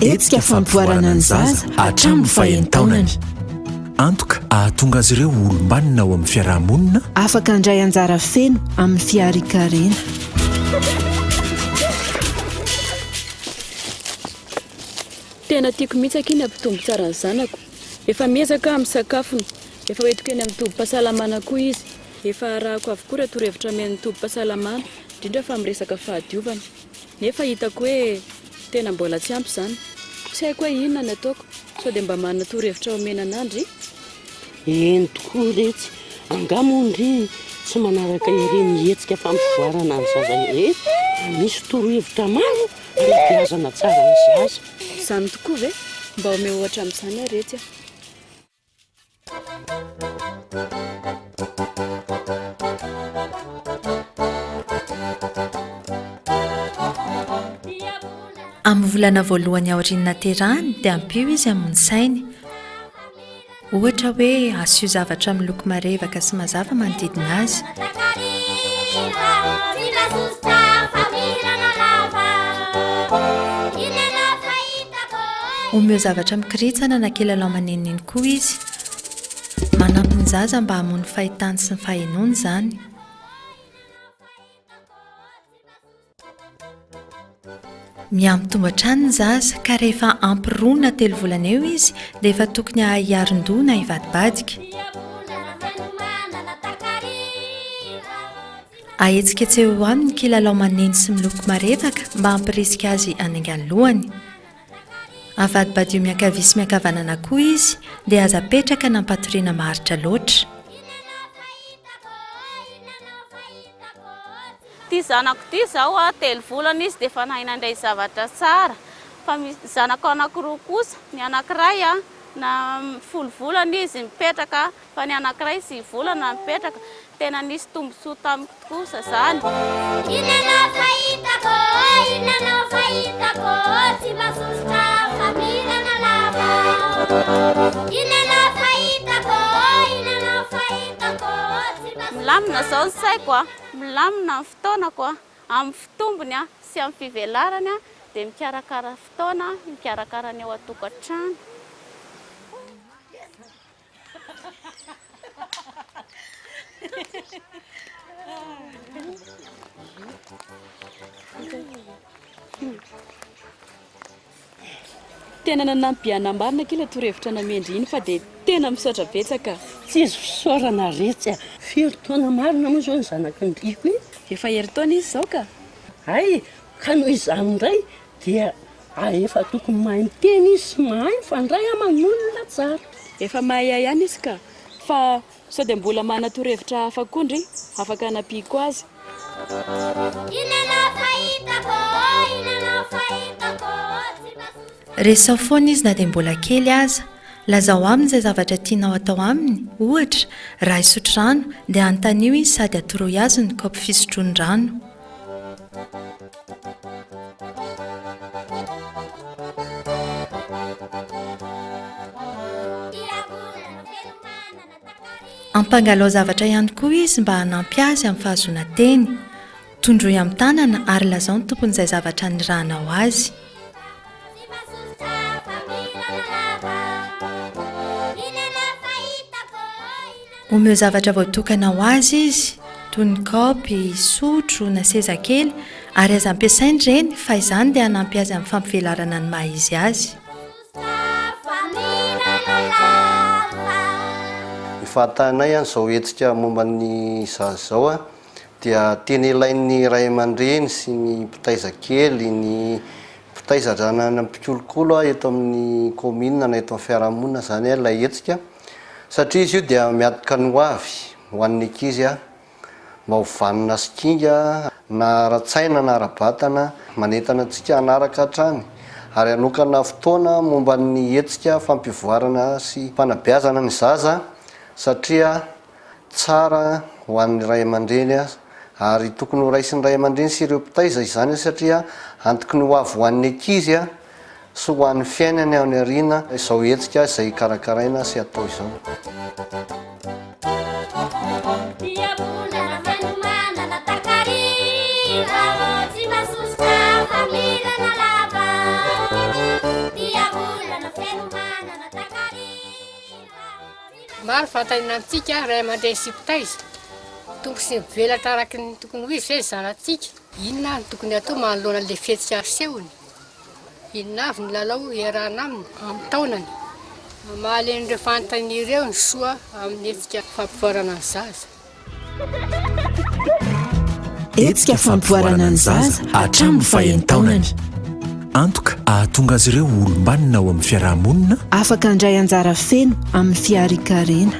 etsika fampivoarana ny zaza hatramin'ny fahaentaonany. Antoka ahatonga azy ireo olombanina ao amin'ny fiarahamonina, afaka handray anjara feno amin'ny fiarikarena. Tena tiako mihitsy akiny ampitombo tsara ny zanako. Efa miezaka amin'ny sakafony, efa hoentiko eny amin'ny tobim-pahasalamana koa izy. Efa arahako avokoa raha torohevitra amin'ny tobim-pahasalamana, indrindra fa mirresaka fahadiovana. Nefa hitako hoe tena mbola tsy ampy izany. Tsy haiko hoe inona ny ataoko, sao dia mba manana torohevitra omena anandry. Eny tokoa retsy, angamondry tsy manaraka ireny hetsika fampivoarana ny zaza ireny. Misy torohevitra maro anabeazana tsara ny zaza. Izany tokoa ve? Mba ome ohatra amin'izany aretsy. Amin'ny volana voalohany aoriana terahany dia ampio izy amin'ny sainy. Ohatra hoe asio zavatra miloko marevaka sy mazava manodidina azy. Omeo zavatra mikiritsana na kilalao manenoneny koa izy. Manampy ny zaza mba hamono fahitany sy ny fahenoany izany. Miampitombo hatrany ny zaza ka rehefa ampy roa na 3 volana eo izy dia efa tokony hahiaron-doha na hivadibadika. Ahetsiketseo aminy kilalao maneno sy miloko marevaka mba hampirisika azy hanaingany lohany. Avadibadio miankavia sy miankavanana koa izy dia aza petraka nampatoriana maharitra loatra. Ty zanako ty zao 3 volana izy dia efa nahay nandray zavatra tsara. Fa zanako anankiroa kosa, ny anankiray na 10 volana izy mipetraka, fa ny anankiray 6 volana mipetraka. Tena nisy tombontsoa tamiko kosa zany. Inanao fahitako, inanao fahitako, tsy masosotra familana lava. Inanao fahitako, inanao fahitako, tsy masosotra. Milamina zao ny saiko milamina ny fotoanako amin'ny fitombony sy amin'ny fivelarany dia mikarakara fotoana, mikarakara ny ao an-tokantrano. Tena nanampy marina kila torohevitra namendry iny fa dia tena misaotra betsaka. Tsy izy fisaorana retsy, fiheritaona marina moa zao ny zanako ndriko iny. Efa heritaona izy zao ka. Ay, ka noho izany indray dia efa tokony mahay miteny izy sy mahay mifandray aman'olona tsara. Efa mahay ihany izy ka, fa sao dia mbola mana torohevitra hafa koa ndry, afaka hanapiako azy. Inanao fahitako, inanao fahitako, Resao foana izy na dia mbola kely aza. Lazao aminy izay zavatra tianao atao aminy. Ohatra, raha hisotro rano dia anontanio izy sady atoroy azy ny kaopy fisotroany rano. Ampangalao zavatra ihany koa izy mba hanampy azy amin'ny fahazoana teny. Tondroy amin'ny tanana ary lazao ny tompon'izay zavatra nirahanao azy. Omeo zavatra voatokana ho azy izy, toy ny kaopy, sotro na seza kely, ary aza ampiasainy ireny fa izany dia hanampy azy amin'ny fampivelarana ny maha izy azy. Fahatanay izao hetsika momba ny zaza zao dia tena ilain'ny ray aman-dreny sy ny mpitaiza kely, ny mpitaiza zanany mpikolokolo eto amin'ny commune na eto amin'ny fiarahamonina zany ilay hetsika, satria izy io dia miatoka ny ho an'ny ankizy mba ho vanina sy kinga na ara-tsaina na ara-batana manentana antsika hanaraka hatrany, ary hanokana fotoana momba ny hetsika fampivoarana sy fanabeazana ny zaza, satria tsara ho an'ny ray aman-dreny ary tokony ho raisin'ny ray aman-dreny sy ireo mpitaiza izany satria antoko ny ho avy ho an'ny ankizy sy ho an'ny fiainany ao any aoriana izao hetsika izay karakaraina sy atao izao. Dia bulan fenomena na takari tsy masosotra familana lava dia olana fenomanana takariva maro fantanina antsika ray aman-dreny sy mpitaiza toko sy mivelatra araky ny tokony ho izy zay zanatsika inona ny tokony atao manoloana le fetsika asehony inona avy ny lalao iarahana aminy amin'ny taonany mahalen'ireo fantanireo ny soa amin'ny etsika fampivoarana ny zaza etsika fampivoarana ny zaza hatramin'ny fahaentaonany antoka ahatonga azy ireo olombanina ao amin'ny fiarahamonina afaka andray anjara feno amin'ny fiarikarena